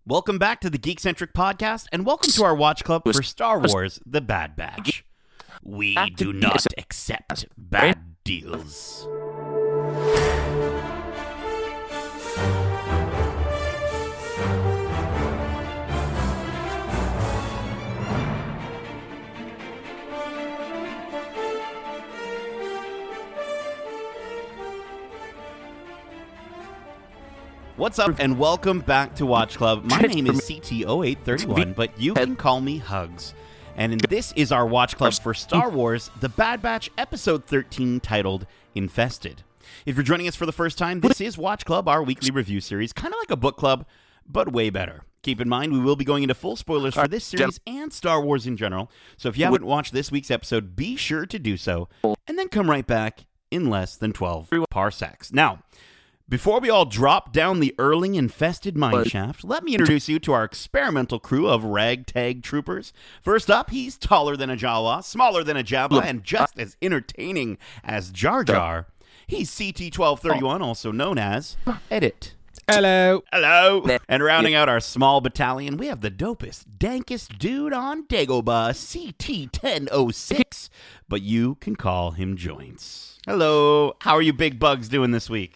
Welcome back to the Geekcentric podcast, and welcome to our watch club for Star Wars: The Bad Batch. We do not accept bad deals. What's up, and welcome back to Watch Club. My name is CT0831, but you can call me Hugs. And this is our Watch Club for Star Wars: The Bad Batch, Episode 13, titled Infested. If you're joining us for the first time, this is Watch Club, our weekly review series, kind of like a book club, but way better. Keep in mind, we will be going into full spoilers for this series and Star Wars in general, so if you haven't watched this week's episode, be sure to do so, and then come right back in less than 12 parsecs. Now, before we all drop down the Erling infested mineshaft, let me introduce you to our experimental crew of ragtag troopers. First up, he's taller than a Jawa, smaller than a Jabba, and just as entertaining as Jar Jar. He's CT1231, also known as Edit. Hello. Hello. And rounding out our small battalion, we have the dopest, dankest dude on Dagobah, CT1006, but you can call him Joints. Hello. How are you big bugs doing this week?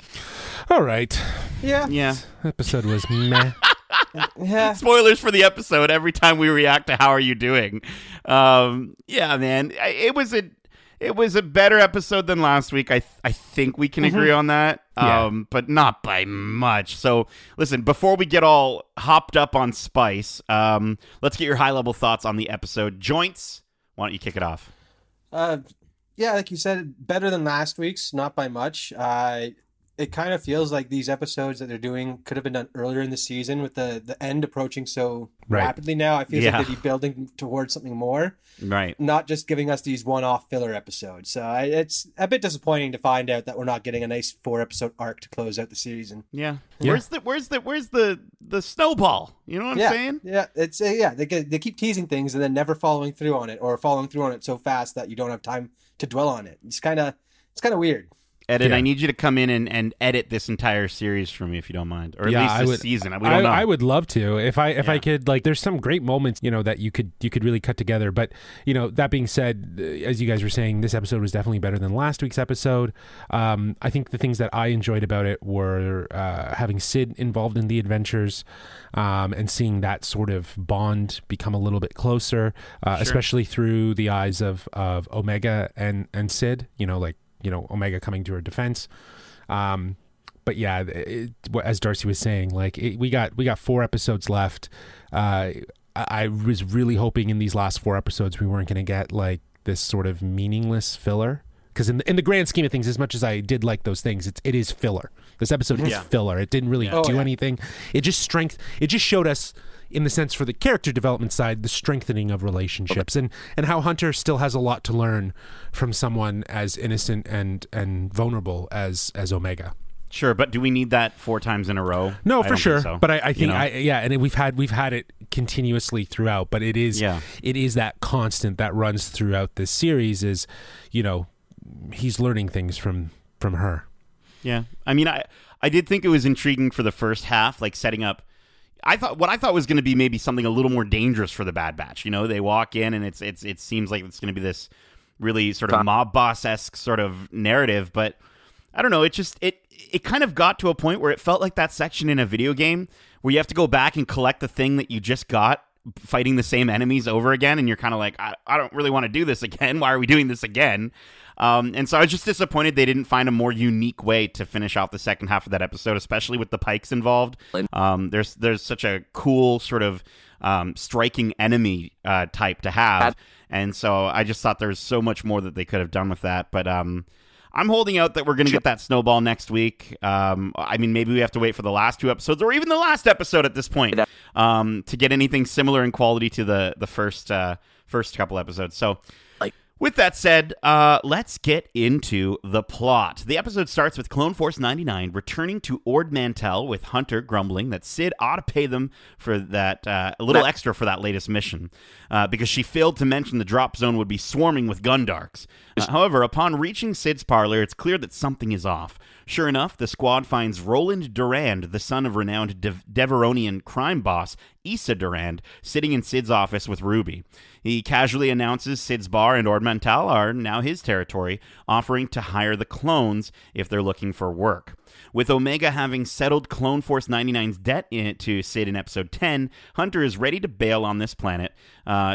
All right. Yeah. This episode was meh. Yeah. Spoilers for the episode every time we react to how are you doing. Yeah, man. It was a better episode than last week. I think we can agree on that. But not by much. So, listen, before we get all hopped up on spice, let's get your high-level thoughts on the episode. Joints, why don't you kick it off? Yeah, like you said, better than last week's, not by much. It kind of feels like these episodes that they're doing could have been done earlier in the season with the end approaching so rapidly now. I feel like they'd be building towards something more. Right. Not just giving us these one-off filler episodes. So it's a bit disappointing to find out that we're not getting a nice 4-episode arc to close out the season. Yeah. Where's the snowball? You know what I'm saying? Yeah. It's they keep teasing things and then never following through on it, or following through on it so fast that you don't have time to dwell on it. It's kind of weird. Edit, I need you to come in and edit this entire series for me, if you don't mind, or at least this season. We don't know. I would love to, if I could. Like, there's some great moments, that you could really cut together. But that being said, as you guys were saying, this episode was definitely better than last week's episode. I think the things that I enjoyed about it were having Sid involved in the adventures, and seeing that sort of bond become a little bit closer, especially through the eyes of Omega and Sid. Omega coming to her defense. But yeah, as Darcy was saying, we got 4 episodes left. I was really hoping in these last 4 episodes we weren't going to get this sort of meaningless filler. Because in the grand scheme of things, as much as I did like those things, it is filler. This episode is filler. It didn't really do anything. It just showed us, in the sense for the character development side, the strengthening of relationships and how Hunter still has a lot to learn from someone as innocent and vulnerable as Omega. Sure, but do we need that 4 times in a row? No, for sure. So. But I think and we've had it continuously throughout. But it is that constant that runs throughout this series. Is he's learning things from her. Yeah, I mean, I did think it was intriguing for the first half, setting up. What I thought was going to be maybe something a little more dangerous for the Bad Batch. They walk in and it seems like it's going to be this really sort of mob boss-esque sort of narrative, but I don't know. It kind of got to a point where it felt like that section in a video game where you have to go back and collect the thing that you just got, fighting the same enemies over again, and you're kind of like, I don't really want to do this again. Why are we doing this again? And so I was just disappointed they didn't find a more unique way to finish off the second half of that episode, especially with the Pikes involved. There's such a cool sort of striking enemy type to have, and so I just thought there was so much more that they could have done with that. But I'm holding out that we're going to get that snowball next week. I mean, maybe we have to wait for the last 2 episodes, or even the last episode at this point, to get anything similar in quality to the first couple episodes. So. With that said, let's get into the plot. The episode starts with Clone Force 99 returning to Ord Mantell, with Hunter grumbling that Sid ought to pay them for that a little extra for that latest mission, because she failed to mention the drop zone would be swarming with Gundarks. However, upon reaching Sid's parlor, it's clear that something is off. Sure enough, the squad finds Roland Durand, the son of renowned Deveronian crime boss Issa Durand, sitting in Sid's office with Ruby. He casually announces Sid's bar and Ord Mantell are now his territory, offering to hire the clones if they're looking for work. With Omega having settled Clone Force 99's debt to Sid in Episode 10, Hunter is ready to bail on this planet,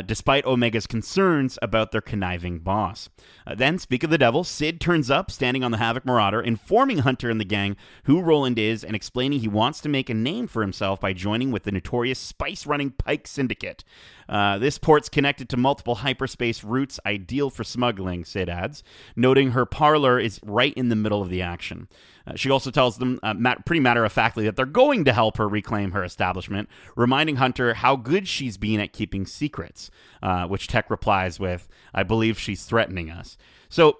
despite Omega's concerns about their conniving boss. Then, speak of the devil, Sid turns up, standing on the Havoc Marauder, informing Hunter and the gang who Roland is and explaining he wants to make a name for himself by joining with the notorious spice-running Pike Syndicate. This port's connected to multiple hyperspace routes, ideal for smuggling, Sid adds, noting her parlor is right in the middle of the action. She also tells them pretty matter-of-factly that they're going to help her reclaim her establishment, reminding Hunter how good she's been at keeping secrets, which Tech replies with, "I believe she's threatening us." So,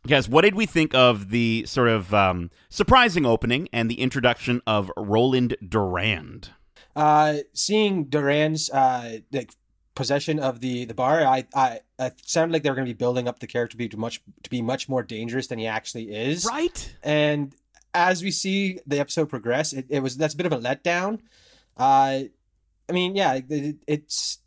guys, what did we think of the sort of surprising opening and the introduction of Roland Durand? Seeing Durand's possession of the bar, I sounded like they were going to be building up the character to be much more dangerous than he actually is. Right. And as we see the episode progress, that's a bit of a letdown. I mean, yeah, it's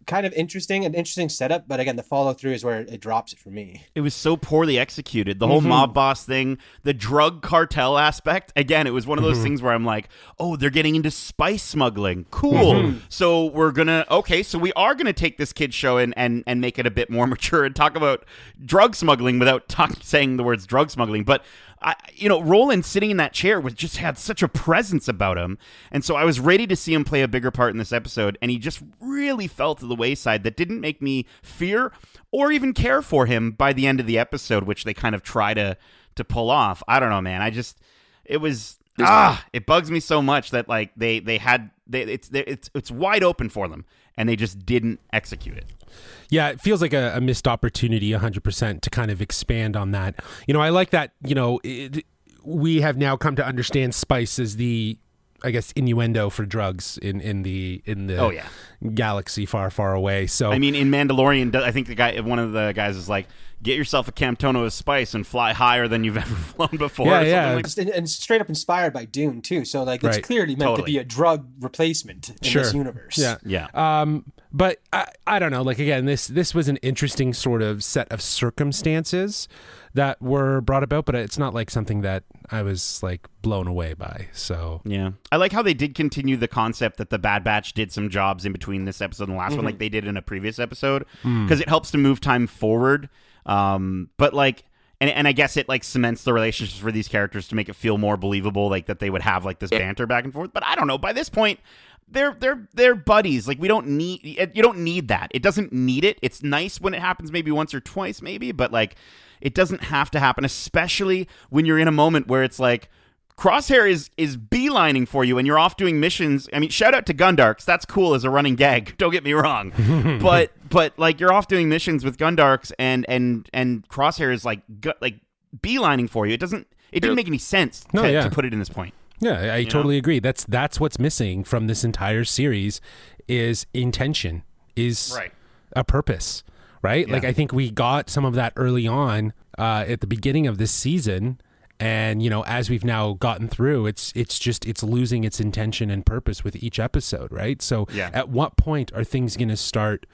kind of an interesting setup, but again, the follow through is where it drops it for me. It was so poorly executed. The whole mob boss thing, the drug cartel aspect. Again, it was one of those things where I'm like, oh, they're getting into spice smuggling. Cool. So we are gonna take this kid show and make it a bit more mature and talk about drug smuggling without saying the words drug smuggling. But Roland sitting in that chair just had such a presence about him. And so I was ready to see him play a bigger part in this episode. And he just really fell to the wayside. That didn't make me fear or even care for him by the end of the episode, which they kind of try to pull off. I don't know, man. It bugs me so much that like it's wide open for them and they just didn't execute it. Yeah, it feels like a missed opportunity 100% to kind of expand on that. I like that, we have now come to understand spice as the, I guess, innuendo for drugs in the galaxy far, far away. So I mean, in Mandalorian, I think one of the guys is like, get yourself a Camtono of spice and fly higher than you've ever flown before. Yeah. And straight up inspired by Dune too. So like it's clearly meant to be a drug replacement in this universe. Yeah. But I don't know. Like again, this was an interesting sort of set of circumstances that were brought about, but it's not like something that I was like blown away by. So yeah, I like how they did continue the concept that the Bad Batch did some jobs in between this episode and the last one, like they did in a previous episode, because it helps to move time forward. But like, and I guess it like cements the relationships for these characters to make it feel more believable, like that they would have like this banter back and forth. But I don't know. By this point, they're buddies. Like you don't need that. It doesn't need it. It's nice when it happens maybe once or twice, maybe, but like it doesn't have to happen, especially when you're in a moment where it's like Crosshair is beelining for you and you're off doing missions. I mean, shout out to Gundarks. That's cool as a running gag. Don't get me wrong. but like you're off doing missions with Gundarks and Crosshair is like beelining for you. It didn't make any sense to put it in this point. Yeah, I totally agree. That's what's missing from this entire series is intention, is a purpose, right? Yeah. Like I think we got some of that early on at the beginning of this season, and as we've now gotten through, it's losing its intention and purpose with each episode, right? So at what point are things going to start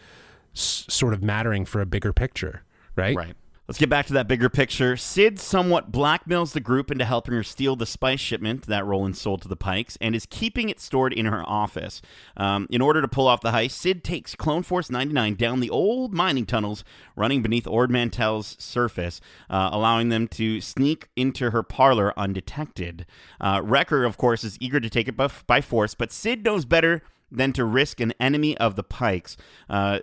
sort of mattering for a bigger picture, right? Right. Let's get back to that bigger picture. Sid somewhat blackmails the group into helping her steal the spice shipment that Roland sold to the Pikes and is keeping it stored in her office. In order to pull off the heist, Sid takes Clone Force 99 down the old mining tunnels running beneath Ord Mantell's surface, allowing them to sneak into her parlor undetected. Wrecker, of course, is eager to take it by force, but Sid knows better than to risk an enemy of the Pikes.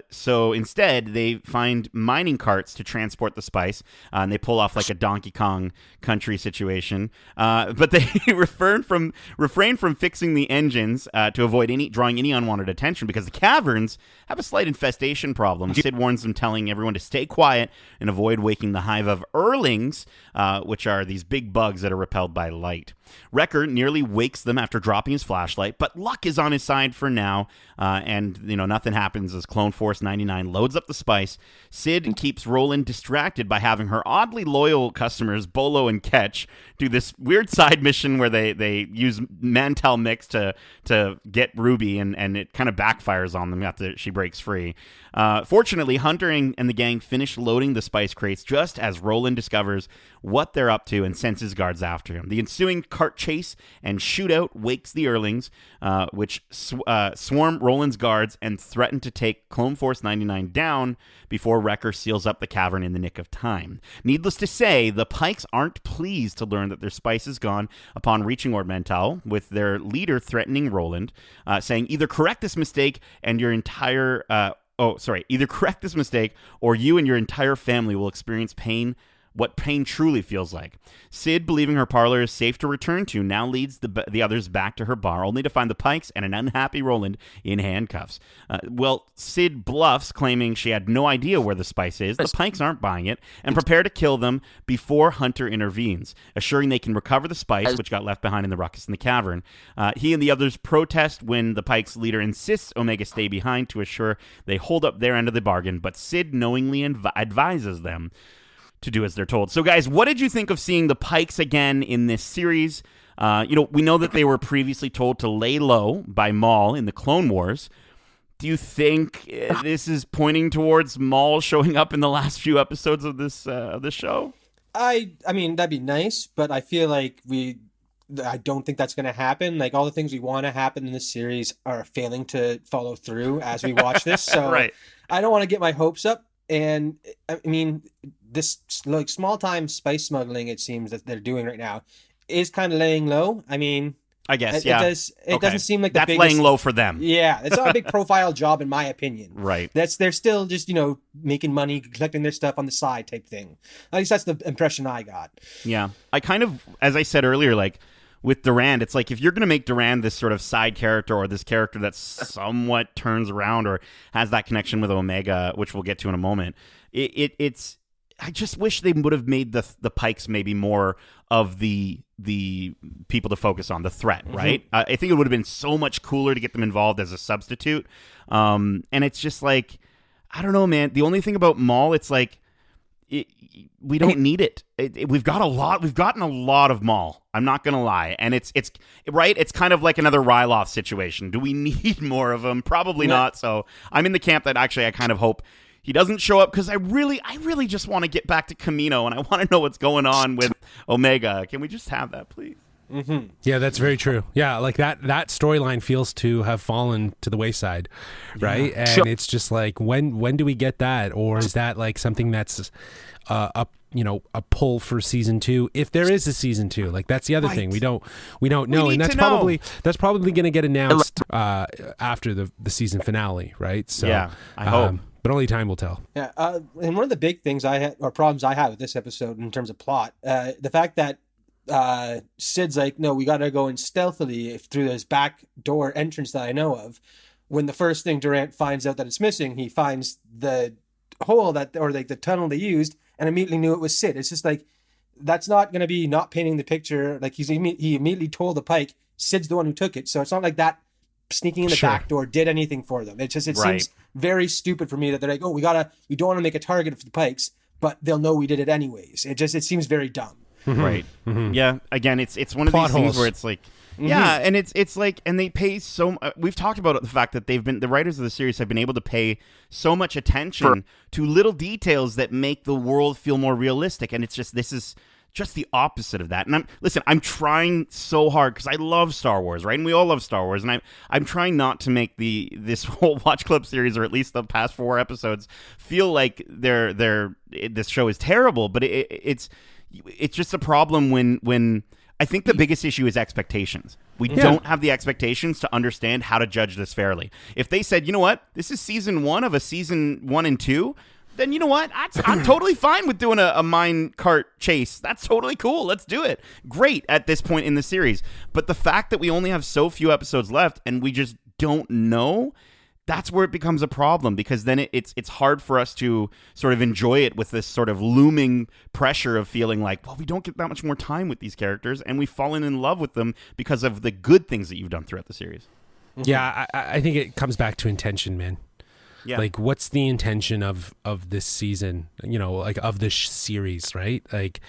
So instead, they find mining carts to transport the spice, and they pull off like a Donkey Kong Country situation. But they refrain from fixing the engines to avoid drawing any unwanted attention because the caverns have a slight infestation problem. Sid warns them, telling everyone to stay quiet and avoid waking the hive of Earlings, which are these big bugs that are repelled by light. Wrecker nearly wakes them after dropping his flashlight, but luck is on his side for now, and nothing happens as Clone Force 99 loads up the spice. Sid keeps Roland distracted by having her oddly loyal customers, Bolo and Ketch, do this weird side mission where they use Mantel Mix to get Ruby, and it kind of backfires on them after she breaks free. Fortunately, Hunter and the gang finish loading the spice crates just as Roland discovers what they're up to and sends his guards after him. The ensuing cart chase and shootout wakes the Earlings, which swarm Roland's guards and threaten to take Clone Force 99 down before Wrecker seals up the cavern in the nick of time. Needless to say, the Pikes aren't pleased to learn that their spice is gone upon reaching Ord Mantell, with their leader threatening Roland, saying, either correct this mistake and your entire... either correct this mistake or you and your entire family will experience pain, what pain truly feels like. Sid, believing her parlor is safe to return to, now leads the others back to her bar, only to find the Pikes and an unhappy Roland in handcuffs. Sid bluffs, claiming she had no idea where the spice is. The Pikes aren't buying it and prepare to kill them before Hunter intervenes, assuring they can recover the spice, which got left behind in the ruckus in the cavern. He and the others protest when the Pikes leader insists Omega stay behind to assure they hold up their end of the bargain, but Sid knowingly advises them to do as they're told. So, guys, what did you think of seeing the Pikes again in this series? We know that they were previously told to lay low by Maul in the Clone Wars. Do you think this is pointing towards Maul showing up in the last few episodes of this show? I mean, that'd be nice, but I feel like I don't think that's going to happen. Like, all the things we want to happen in this series are failing to follow through as we watch this. So right. I don't want to get my hopes up. And I mean, this like small time spice smuggling, it seems that they're doing right now, is kind of laying low. I mean, I guess, yeah. It doesn't seem like that's laying low for them. Yeah, it's not a big profile job in my opinion. Right. They're still just making money, collecting their stuff on the side type thing. At least that's the impression I got. Yeah, I kind of, as I said earlier, like with Durand, it's like if you're going to make Durand this sort of side character or this character that somewhat turns around or has that connection with Omega, which we'll get to in a moment, it's. I just wish they would have made the Pikes maybe more of the people to focus on, the threat, right? Mm-hmm. I think it would have been so much cooler to get them involved as a substitute. And it's just like, I don't know, man. The only thing about Maul, it's like, we don't need it. We've gotten a lot of Maul. I'm not gonna lie, and it's right. It's kind of like another Ryloth situation. Do we need more of him? Probably not. So I'm in the camp that actually I kind of hope he doesn't show up, because I really just want to get back to Kamino, and I want to know what's going on with Omega. Can we just have that, please? Mm-hmm. Yeah, that's very true. Yeah, like that storyline feels to have fallen to the wayside, right? Yeah. And it's just like, when do we get that? Or is that like something that's a pull for season 2, if there is a season 2? Like, that's the other thing. We don't know, and that's probably going to get announced after the season finale, right? So yeah, I hope. But only time will tell. Yeah, and one of the big things problems I have with this episode in terms of plot, the fact that Sid's like, no, we got to go in stealthily through this back door entrance that I know of. When the first thing Durant finds out that it's missing, he finds the hole the tunnel they used and immediately knew it was Sid. It's just like, that's not going to be not painting the picture. Like, he immediately told the Pike Sid's the one who took it. So it's not like that sneaking in the back door did anything for them. It seems very stupid for me that they're like, oh, we don't want to make a target for the Pikes, but they'll know we did it anyways. It seems very dumb. Mm-hmm. Right. Mm-hmm. Yeah. Again, it's one of Plot these holes. Things where it's like, yeah, and it's like, and they pay so. We've talked about the fact that the writers of the series have been able to pay so much attention to little details that make the world feel more realistic, and this is just the opposite of that. And I'm trying so hard because I love Star Wars, right? And we all love Star Wars, and I'm trying not to make this whole Watch Club series, or at least the past 4 episodes, feel like this show is terrible. But it's just a problem when I think the biggest issue is expectations. We don't have the expectations to understand how to judge this fairly. If they said, you know what, this is season 1 of a season 1 and 2, then you know what, I'm totally fine with doing a mine cart chase. That's totally cool. Let's do it. Great at this point in the series. But the fact that we only have so few episodes left and we just don't know, that's where it becomes a problem, because then it's hard for us to sort of enjoy it with this sort of looming pressure of feeling like, well, we don't get that much more time with these characters, and we've fallen in love with them because of the good things that you've done throughout the series. Yeah, I think it comes back to intention, man. Yeah. Like, what's the intention of this season, like of this series, right? Like,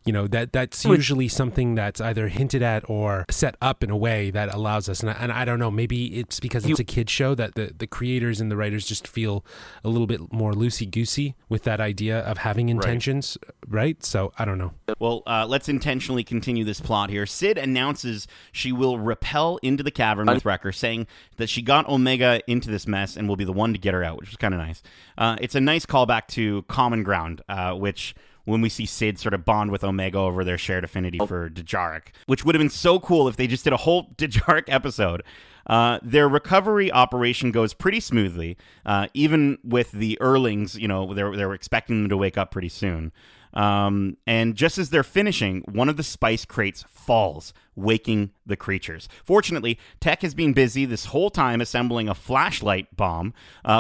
that's usually something that's either hinted at or set up in a way that allows us. And I don't know, maybe it's because it's a kid's show that the creators and the writers just feel a little bit more loosey-goosey with that idea of having intentions, right? So I don't know. Well, let's intentionally continue this plot here. Sid announces she will rappel into the cavern with Wrecker, saying that she got Omega into this mess and will be the one to get her out, which is kind of nice. It's a nice callback to Common Ground, which... when we see Sid sort of bond with Omega over their shared affinity for Dejarik, which would have been so cool if they just did a whole Dejarik episode. Their recovery operation goes pretty smoothly, even with the Earlings. They were expecting them to wake up pretty soon. And just as they're finishing, one of the spice crates falls, waking the creatures. Fortunately, Tech has been busy this whole time assembling a flashlight bomb,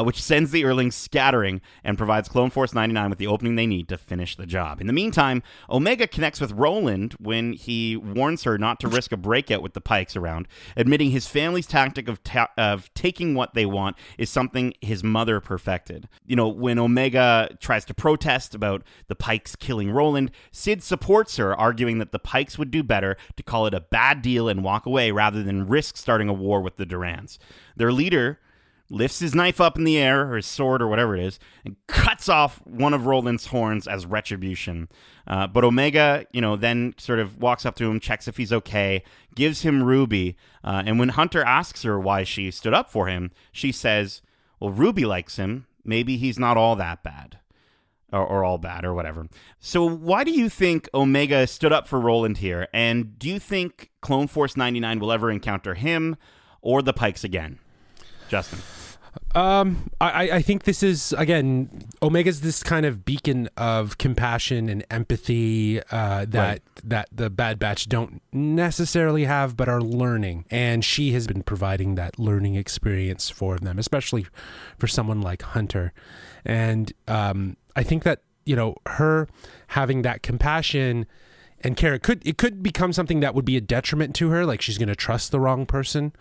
which sends the Earlings scattering and provides Clone Force 99 with the opening they need to finish the job. In the meantime, Omega connects with Roland when he warns her not to risk a breakout with the Pikes around, admitting his family's tactic of taking what they want is something his mother perfected. When Omega tries to protest about the Pikes killing Roland, Sid supports her, arguing that the Pikes would do better to call it a bad deal and walk away rather than risk starting a war with the Durans. Their leader lifts his knife up in the air, or his sword, or whatever it is, and cuts off one of Roland's horns as retribution. But Omega, then sort of walks up to him, checks if he's okay, gives him Ruby, and when Hunter asks her why she stood up for him, she says, well, Ruby likes him. Maybe he's not all that bad. Or all bad, or whatever. So why do you think Omega stood up for Roland here? And do you think Clone Force 99 will ever encounter him or the Pikes again? Justin? I think this is, again, Omega's this kind of beacon of compassion and empathy that the Bad Batch don't necessarily have, but are learning. And she has been providing that learning experience for them, especially for someone like Hunter. And I think that, her having that compassion and care, it could become something that would be a detriment to her, like she's going to trust the wrong person,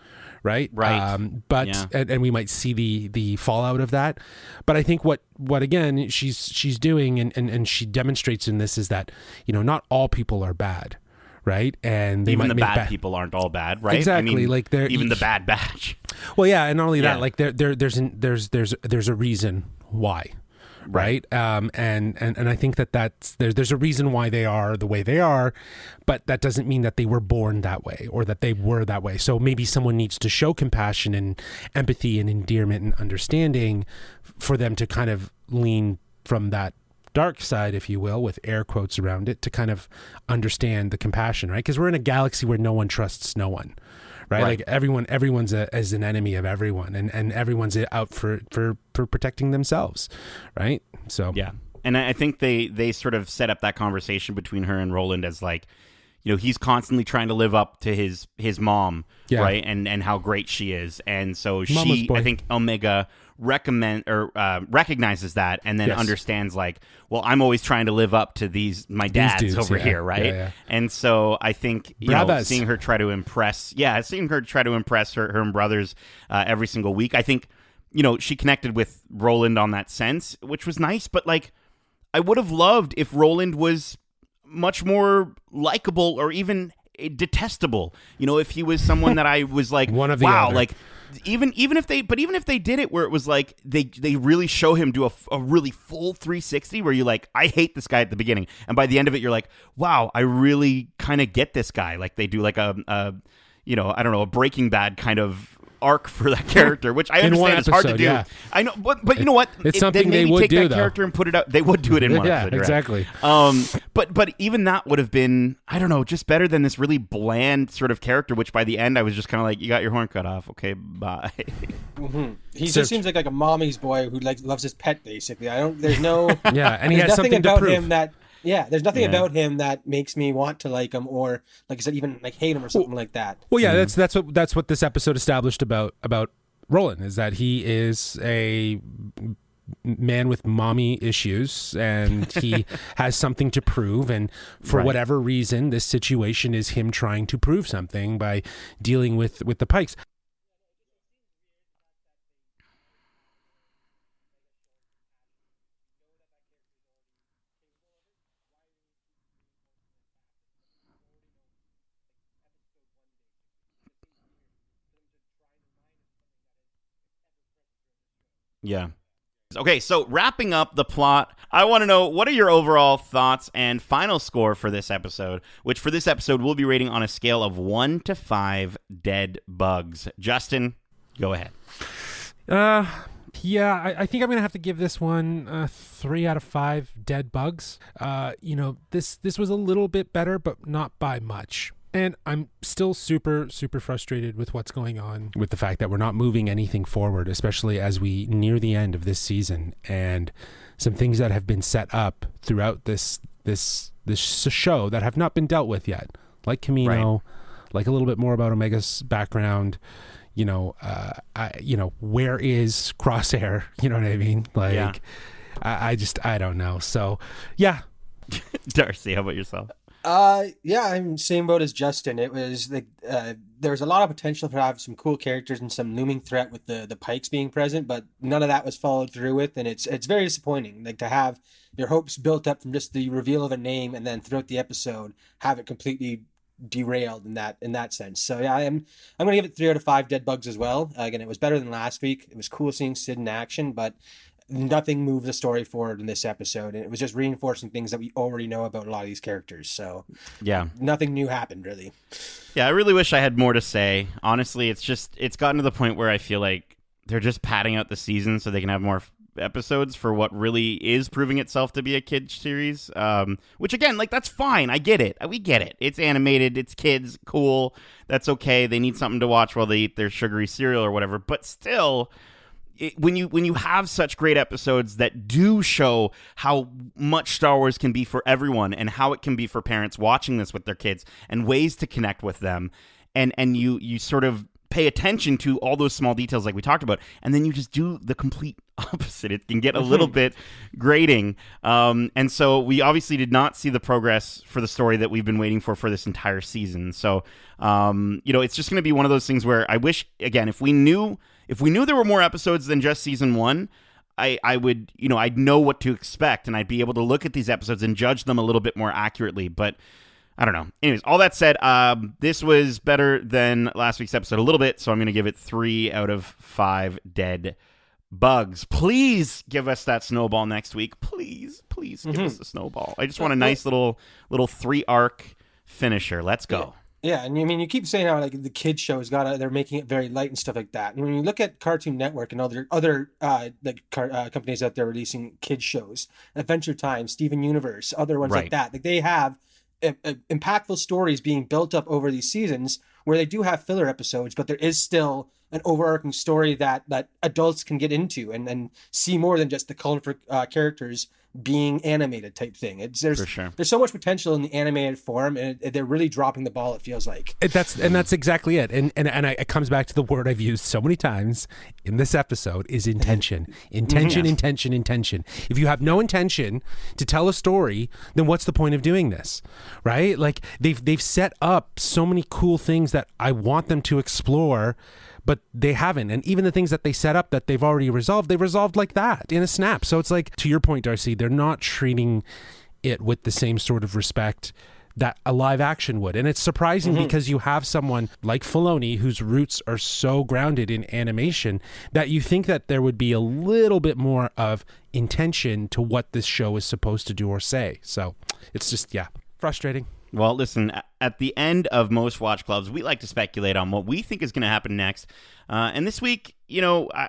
right? And we might see the fallout of that. But I think what again she's doing and she demonstrates in this is that, not all people are bad. Right, and even the bad people aren't all bad, right? Exactly, like they're even the Bad Batch. Well, yeah, and not only that, like there's a reason why, right? And I think there's a reason why they are the way they are, but that doesn't mean that they were born that way or that they were that way. So maybe someone needs to show compassion and empathy and endearment and understanding for them to kind of lean from that dark side, if you will, with air quotes around it, to kind of understand the compassion, right? Because we're in a galaxy where no one trusts no one, right? Like everyone's as an enemy of everyone, and everyone's out for protecting themselves, right? So yeah, and I think they sort of set up that conversation between her and Roland as like, he's constantly trying to live up to his mom, right? And how great she is, and so I think Omega recognizes that, and then understands like, well, I'm always trying to live up to my dads dudes, over here, right? Yeah. And so I think seeing her try to impress her brothers every single week, I think she connected with Roland on that sense, which was nice. But like, I would have loved if Roland was much more likable or even detestable. If he was someone that I was like, one of the wow, other. like. Even if they did it where it was like they really show him do a really full 360 where you're like, I hate this guy at the beginning, and by the end of it you're like, wow, I really kind of get this guy. Like they do like a a Breaking Bad kind of arc for that character, which I understand is hard to do. Yeah. I know, but you know what? It's something they would take do, that though. character and put it out. They would do it in one episode. Exactly. Right? But even that would have been, I don't know, just better than this really bland sort of character. Which by the end I was just kind of like, you got your horn cut off. Okay, bye. Mm-hmm. He just seems like a mommy's boy who loves his pet. Basically, there's no. Yeah, and he has something about to prove. him that. Yeah, there's nothing about him that makes me want to like him, or like I said, even like hate him or something like that. Well, yeah, that's what this episode established about Roland, is that he is a man with mommy issues and he has something to prove, and for whatever reason this situation is him trying to prove something by dealing with the Pikes. Yeah. Okay, so wrapping up the plot, I want to know, what are your overall thoughts and final score for this episode, which for this episode we'll be rating on a scale of 1 to 5 dead bugs. Justin, go ahead. Yeah, I think I'm going to have to give this one 3 out of 5 dead bugs. This was a little bit better, but not by much. And I'm still super, super frustrated with what's going on with the fact that we're not moving anything forward, especially as we near the end of this season. And some things that have been set up throughout this show that have not been dealt with yet, like Camino, like a little bit more about Omega's background. Where is Crosshair? You know what I mean? Like, I don't know. So, yeah. Darcy, how about yourself? I'm same boat as Justin. It was like there was a lot of potential to have some cool characters and some looming threat with the Pikes being present, but none of that was followed through with, and it's very disappointing. Like, to have your hopes built up from just the reveal of a name, and then throughout the episode have it completely derailed in that sense. So yeah, I'm gonna give it 3 out of 5 dead bugs as well. Again, it was better than last week. It was cool seeing Sid in action, but nothing moved the story forward in this episode, and it was just reinforcing things that we already know about a lot of these characters. So yeah, nothing new happened really. Yeah, I really wish I had more to say. Honestly, it's gotten to the point where I feel like they're just padding out the season so they can have more episodes for what really is proving itself to be a kids series, which again, like, that's fine. I get it. We get it. It's animated. It's kids. Cool. That's okay. They need something to watch while they eat their sugary cereal or whatever. But still, when you have such great episodes that do show how much Star Wars can be for everyone and how it can be for parents watching this with their kids and ways to connect with them, and you sort of pay attention to all those small details like we talked about, and then you just do the complete opposite, it can get a little bit grating. And so we obviously did not see the progress for the story that we've been waiting for this entire season. So, it's just going to be one of those things where I wish, again, if we knew there were more episodes than just season 1, I would, I'd know what to expect, and I'd be able to look at these episodes and judge them a little bit more accurately. But I don't know. Anyways, all that said, this was better than last week's episode a little bit, so I'm going to give it 3 out of 5 dead bugs. Please give us that snowball next week. Please give us the snowball. I just want a nice little 3-arc finisher. Let's go. Yeah, and I mean, you keep saying how like the kids show has they're making it very light and stuff like that. And when you look at Cartoon Network and other companies out there releasing kids shows, Adventure Time, Steven Universe, other ones like that, like they have impactful stories being built up over these seasons where they do have filler episodes, but there is still an overarching story that adults can get into and see more than just the colorful characters being animated type thing. There's so much potential in the animated form, and they're really dropping the ball, it feels like. That's exactly it. And it comes back to the word I've used so many times in this episode is intention. Intention. If you have no intention to tell a story, then what's the point of doing this? Right? Like they've set up so many cool things that I want them to explore, but they haven't. And even the things that they set up that they've already resolved, they resolved like that in a snap. So it's like, to your point, Darcy, they're not treating it with the same sort of respect that a live action would. And it's surprising because you have someone like Filoni whose roots are so grounded in animation that you think that there would be a little bit more of intention to what this show is supposed to do or say. So it's just, frustrating. Well, listen, at the end of most watch clubs, we like to speculate on what we think is going to happen next. And this week,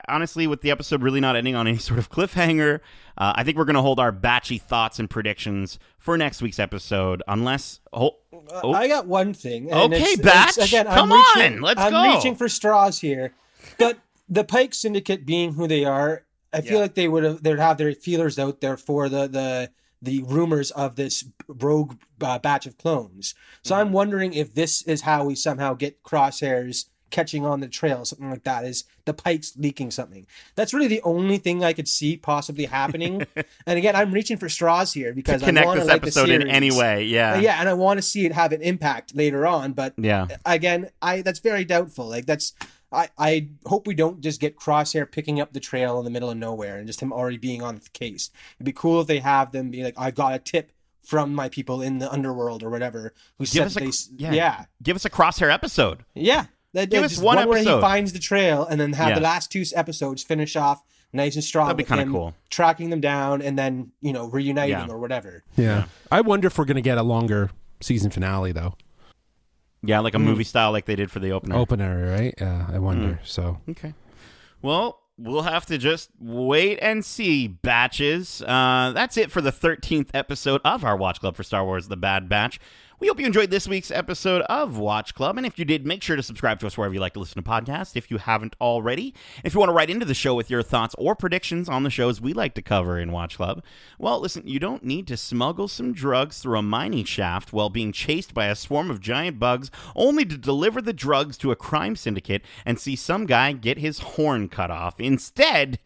honestly, with the episode really not ending on any sort of cliffhanger, I think we're going to hold our batchy thoughts and predictions for next week's episode, unless... I got one thing. Okay, Batch, again, let's go. I'm reaching for straws here. But the Pike Syndicate being who they are, I feel like they'd have their feelers out there for the rumors of this rogue batch of clones. So I'm wondering if this is how we somehow get Crosshair's catching on the trail, something like that, is the Pike's leaking something. That's really the only thing I could see possibly happening. And again, I'm reaching for straws here because to connect I want this to like episode the in series. any way. Yeah. Yeah, and I want to see it have an impact later on. But Yeah. again, that's very doubtful. Like I hope we don't just get Crosshair picking up the trail in the middle of nowhere and just him already being on the case. It'd be cool if they have them be like, I got a tip from my people in the underworld or whatever who Give said us they Give us a Crosshair episode. Yeah. Give us one where episode he finds the trail and then have Yeah. the last 2 episodes finish off nice and strong. That'd be with kind of him cool. tracking them down and then, reuniting Yeah. or whatever. Yeah. I wonder if we're going to get a longer season finale, though. Yeah, like a movie style like they did for the opener. Right? Yeah, I wonder. So Okay. Well, we'll have to just wait and see, batches. That's it for the 13th episode of our Watch Club for Star Wars The Bad Batch. We hope you enjoyed this week's episode of Watch Club, and if you did, make sure to subscribe to us wherever you like to listen to podcasts if you haven't already. If you want to write into the show with your thoughts or predictions on the shows we like to cover in Watch Club, well, listen, you don't need to smuggle some drugs through a mining shaft while being chased by a swarm of giant bugs, only to deliver the drugs to a crime syndicate and see some guy get his horn cut off. Instead,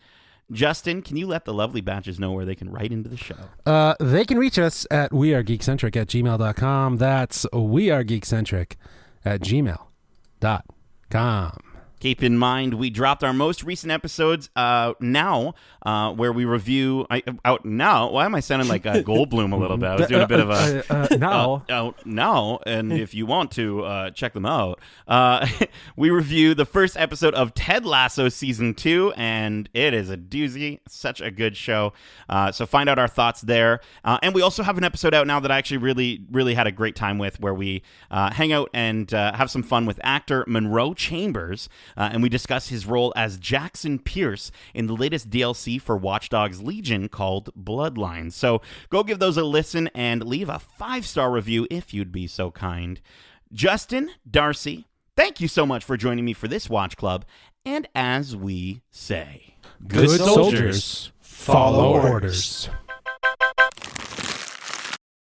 Justin, can you let the lovely batches know where they can write into the show? they can reach us at wearegeekcentric@gmail.com. That's wearegeekcentric@gmail.com. Keep in mind, we dropped our most recent episodes now, where we review out now. Why am I sounding like Goldblum a little bit? I was doing a bit of a now. out now, and if you want to check them out, we review the first episode of Ted Lasso season 2, and it is a doozy. Such a good show. So find out our thoughts there, and we also have an episode out now that I actually really had a great time with, where we hang out and have some fun with actor Monroe Chambers. And we discuss his role as Jackson Pierce in the latest DLC for Watch Dogs Legion called Bloodlines. So go give those a listen and leave a 5-star review if you'd be so kind. Justin, Darcy, thank you so much for joining me for this Watch Club. And as we say, Good soldiers follow orders.